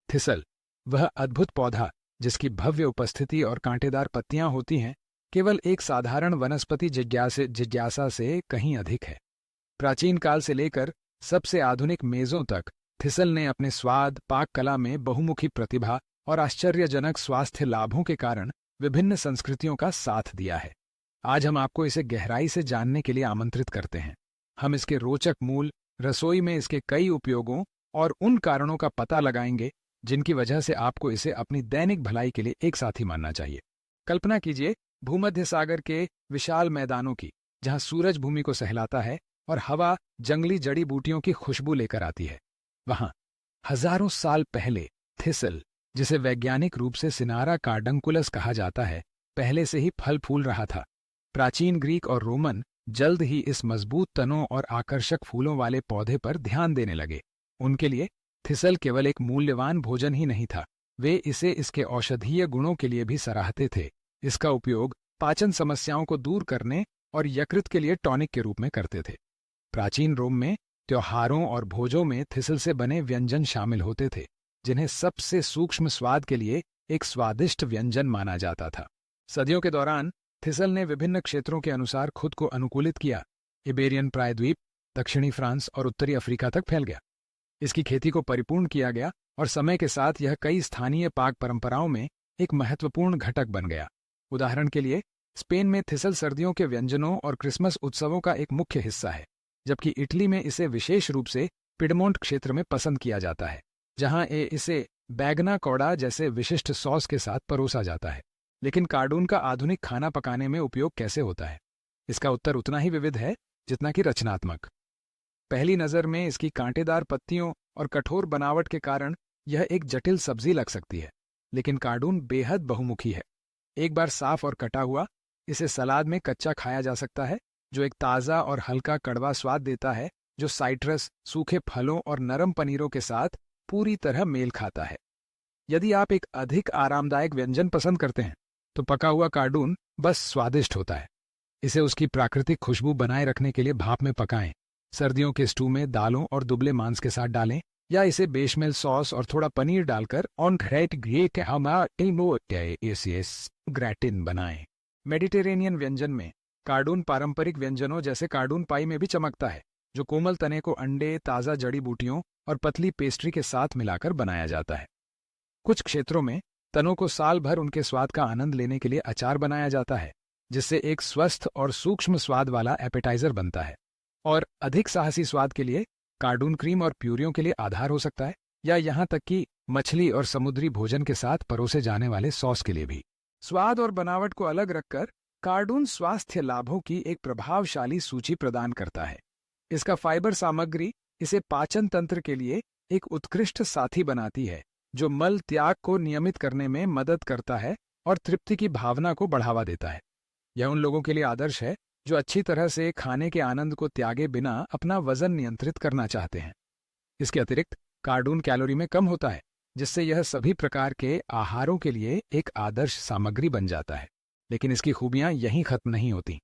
Thistle, वह अद्भुत पौधा जिसकी भव्य उपस्थिति और कांटेदार पत्तियां होती हैं, केवल एक साधारण वनस्पति जिज्ञासा से कहीं अधिक है। प्राचीन काल से लेकर सबसे आधुनिक मेजों तक थिसल ने अपने स्वाद, पाक कला में बहुमुखी प्रतिभा और आश्चर्यजनक स्वास्थ्य लाभों के कारण विभिन्न संस्कृतियों का साथ दिया है। आज हम आपको इसे गहराई से जानने के लिए आमंत्रित करते हैं। हम इसके रोचक मूल, रसोई में इसके कई उपयोगों और उन कारणों का पता लगाएंगे जिनकी वजह से आपको इसे अपनी दैनिक भलाई के लिए एक साथी मानना चाहिए। कल्पना कीजिए भूमध्य सागर के विशाल मैदानों की, जहां सूरज भूमि को सहलाता है और हवा जंगली जड़ी बूटियों की खुशबू लेकर आती है। वहां हजारों साल पहले थिसल, जिसे वैज्ञानिक रूप से सिनारा कार्डंकुलस कहा जाता है, पहले से ही फल फूल रहा था। प्राचीन ग्रीक और रोमन जल्द ही इस मजबूत तनों और आकर्षक फूलों वाले पौधे पर ध्यान देने लगे। उनके लिए थिसल केवल एक मूल्यवान भोजन ही नहीं था, वे इसे इसके औषधीय गुणों के लिए भी सराहते थे। इसका उपयोग पाचन समस्याओं को दूर करने और यकृत के लिए टॉनिक के रूप में करते थे। प्राचीन रोम में त्योहारों और भोजों में थिसल से बने व्यंजन शामिल होते थे, जिन्हें सबसे सूक्ष्म स्वाद के लिए एक स्वादिष्ट व्यंजन माना जाता था। सदियों के दौरान थिसल ने विभिन्न क्षेत्रों के अनुसार खुद को अनुकूलित किया। इबेरियन प्रायद्वीप, दक्षिणी फ्रांस और उत्तरी अफ्रीका तक फैल गया। इसकी खेती को परिपूर्ण किया गया और समय के साथ यह कई स्थानीय पाक परंपराओं में एक महत्वपूर्ण घटक बन गया। उदाहरण के लिए, स्पेन में थिसल सर्दियों के व्यंजनों और क्रिसमस उत्सवों का एक मुख्य हिस्सा है, जबकि इटली में इसे विशेष रूप से पिडमोंट क्षेत्र में पसंद किया जाता है, जहां इसे बैगना कौड़ा जैसे विशिष्ट सॉस के साथ परोसा जाता है। लेकिन कार्डून का आधुनिक खाना पकाने में उपयोग कैसे होता है? इसका उत्तर उतना ही विविध है जितना कि रचनात्मक। पहली नज़र में इसकी कांटेदार पत्तियों और कठोर बनावट के कारण यह एक जटिल सब्जी लग सकती है, लेकिन कार्डून बेहद बहुमुखी है। एक बार साफ और कटा हुआ, इसे सलाद में कच्चा खाया जा सकता है, जो एक ताज़ा और हल्का कड़वा स्वाद देता है, जो साइट्रस, सूखे फलों और नरम पनीरों के साथ पूरी तरह मेल खाता है। यदि आप एक अधिक आरामदायक व्यंजन पसंद करते हैं, तो पका हुआ कार्डून बस स्वादिष्ट होता है। इसे उसकी प्राकृतिक खुशबू बनाए रखने के लिए भाप में पकाएं, सर्दियों के स्टू में दालों और दुबले मांस के साथ डालें, या इसे बेशमेल सॉस और थोड़ा पनीर डालकर ऑन ग्रैटिन बनाएं। मेडिटेरेनियन व्यंजन में कार्डून पारंपरिक व्यंजनों जैसे कार्डून पाई में भी चमकता है, जो कोमल तने को अंडे, ताज़ा जड़ी बूटियों और पतली पेस्ट्री के साथ मिलाकर बनाया जाता है। कुछ क्षेत्रों में तनों को साल भर उनके स्वाद का आनंद लेने के लिए अचार बनाया जाता है, जिससे एक स्वस्थ और सूक्ष्म स्वाद वाला एपेटाइजर बनता है। और अधिक साहसी स्वाद के लिए कार्डून क्रीम और प्यूरियों के लिए आधार हो सकता है, या यहाँ तक कि मछली और समुद्री भोजन के साथ परोसे जाने वाले सॉस के लिए भी। स्वाद और बनावट को अलग रखकर कार्डून स्वास्थ्य लाभों की एक प्रभावशाली सूची प्रदान करता है। इसका फाइबर सामग्री इसे पाचन तंत्र के लिए एक उत्कृष्ट साथी बनाती है, जो मल त्याग को नियमित करने में मदद करता है और तृप्ति की भावना को बढ़ावा देता है। यह उन लोगों के लिए आदर्श है जो अच्छी तरह से खाने के आनंद को त्यागे बिना अपना वजन नियंत्रित करना चाहते हैं। इसके अतिरिक्त कार्डून कैलोरी में कम होता है, जिससे यह सभी प्रकार के आहारों के लिए एक आदर्श सामग्री बन जाता है। लेकिन इसकी खूबियां यहीं खत्म नहीं होती।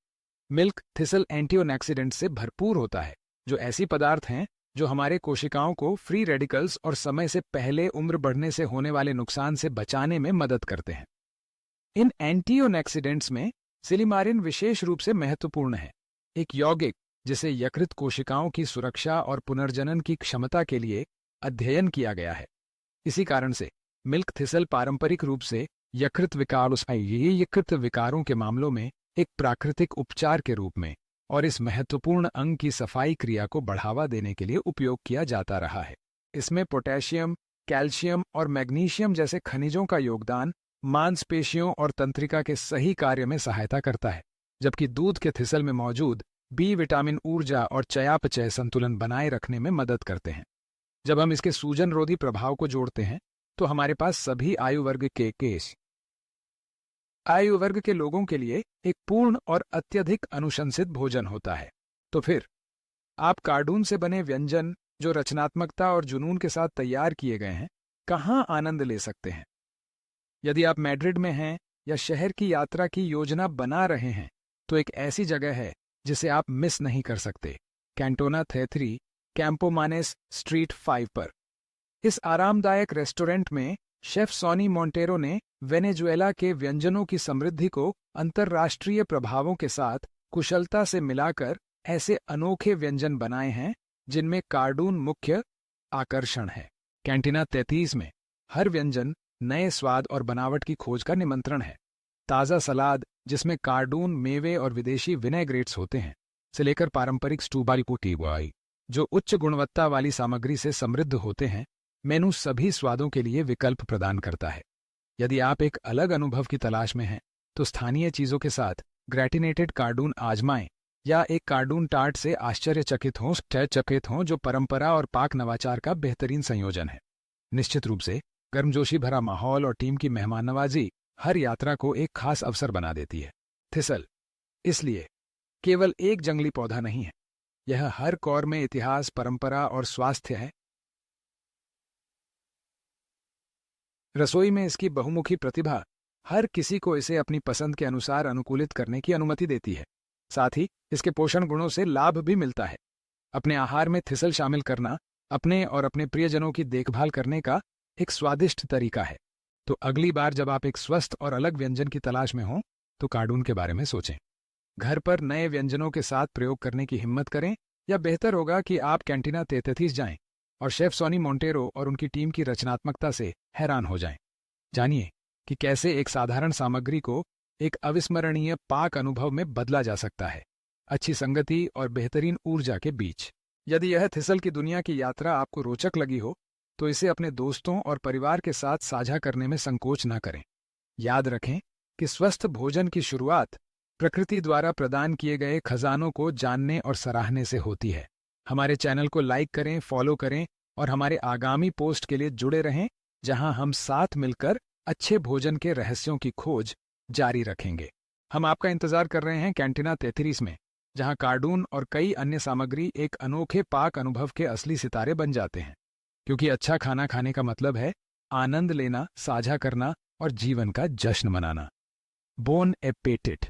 मिल्क थिसल एंटीऑक्सीडेंट से भरपूर होता है, जो ऐसी पदार्थ हैं जो हमारे कोशिकाओं को फ्री रेडिकल्स और समय से पहले उम्र बढ़ने से होने वाले नुकसान से बचाने में मदद करते हैं। इन एंटीऑक्सीडेंट्स में सिलिमारिन विशेष रूप से महत्वपूर्ण है, एक यौगिक जिसे यकृत कोशिकाओं की सुरक्षा और पुनर्जनन की क्षमता के लिए अध्ययन किया गया है। इसी कारण से मिल्क थिसल पारंपरिक रूप से यकृत विकारों के मामलों में एक प्राकृतिक उपचार के रूप में और इस महत्वपूर्ण अंग की सफाई क्रिया को बढ़ावा देने के लिए उपयोग किया जाता रहा है। इसमें पोटेशियम, कैल्शियम और मैग्नीशियम जैसे खनिजों का योगदान मांसपेशियों और तंत्रिका के सही कार्य में सहायता करता है, जबकि दूध के थिसल में मौजूद बी विटामिन ऊर्जा और चयापचय संतुलन बनाए रखने में मदद करते हैं। जब हम इसके सूजन रोधी प्रभाव को जोड़ते हैं, तो हमारे पास सभी आयु वर्ग के लोगों के लिए एक पूर्ण और अत्यधिक अनुशंसित भोजन होता है। तो फिर आप कार्डून से बने व्यंजन, जो रचनात्मकता और जुनून के साथ तैयार किए गए हैं, कहाँ आनंद ले सकते हैं? यदि आप मैड्रिड में हैं या शहर की यात्रा की योजना बना रहे हैं, तो एक ऐसी जगह है जिसे आप मिस नहीं कर सकते। कैंटोना थेथरी, कैंपोमानेस स्ट्रीट 5 पर। इस आरामदायक रेस्टोरेंट में शेफ सॉनी मोंटेरो ने वेनेजुएला के व्यंजनों की समृद्धि को अंतर्राष्ट्रीय प्रभावों के साथ कुशलता से मिलाकर ऐसे अनोखे व्यंजन बनाए हैं जिनमें कार्डून मुख्य आकर्षण है। कैंटीना 33 में हर व्यंजन नए स्वाद और बनावट की खोज का निमंत्रण है। ताज़ा सलाद जिसमें कार्डून मेवे और विदेशी विनेग्रेट्स होते हैं से लेकर पारंपरिक स्टूबारी जो उच्च गुणवत्ता वाली सामग्री से समृद्ध होते हैं, मेनू सभी स्वादों के लिए विकल्प प्रदान करता है। यदि आप एक अलग अनुभव की तलाश में हैं तो स्थानीय चीजों के साथ ग्रेटिनेटेड कार्डून आजमाएं या एक कार्डून टार्ट से आश्चर्यचकित हों जो परंपरा और पाक नवाचार का बेहतरीन संयोजन है। निश्चित रूप से गर्मजोशी भरा माहौल और टीम की मेहमान नवाजी हर यात्रा को एक खास अवसर बना देती है। थिसल इसलिए केवल एक जंगली पौधा नहीं है, यह हर कौर में इतिहास, परंपरा और स्वास्थ्य है। रसोई में इसकी बहुमुखी प्रतिभा हर किसी को इसे अपनी पसंद के अनुसार अनुकूलित करने की अनुमति देती है। साथ ही इसके पोषण गुणों से लाभ भी मिलता है। अपने आहार में थिसल शामिल करना अपने और अपने प्रियजनों की देखभाल करने का एक स्वादिष्ट तरीका है। तो अगली बार जब आप एक स्वस्थ और अलग व्यंजन की तलाश में हों तो कार्डून के बारे में सोचें। घर पर नए व्यंजनों के साथ प्रयोग करने की हिम्मत करें, या बेहतर होगा कि आप कैंटीना 33 जाएं और शेफ सॉनी मोंटेरो और उनकी टीम की रचनात्मकता से हैरान हो जाएं। जानिए कि कैसे एक साधारण सामग्री को एक अविस्मरणीय पाक अनुभव में बदला जा सकता है, अच्छी संगति और बेहतरीन ऊर्जा के बीच। यदि यह थिसल की दुनिया की यात्रा आपको रोचक लगी हो तो इसे अपने दोस्तों और परिवार के साथ साझा करने में संकोच न करें। याद रखें कि स्वस्थ भोजन की शुरुआत प्रकृति द्वारा प्रदान किए गए खजानों को जानने और सराहने से होती है। हमारे चैनल को लाइक करें, फॉलो करें और हमारे आगामी पोस्ट के लिए जुड़े रहें, जहां हम साथ मिलकर अच्छे भोजन के रहस्यों की खोज जारी रखेंगे। हम आपका इंतजार कर रहे हैं कैंटीना 33 में, जहां कार्डून और कई अन्य सामग्री एक अनोखे पाक अनुभव के असली सितारे बन जाते हैं। क्योंकि अच्छा खाना खाने का मतलब है आनंद लेना, साझा करना और जीवन का जश्न मनाना। Bone appétit.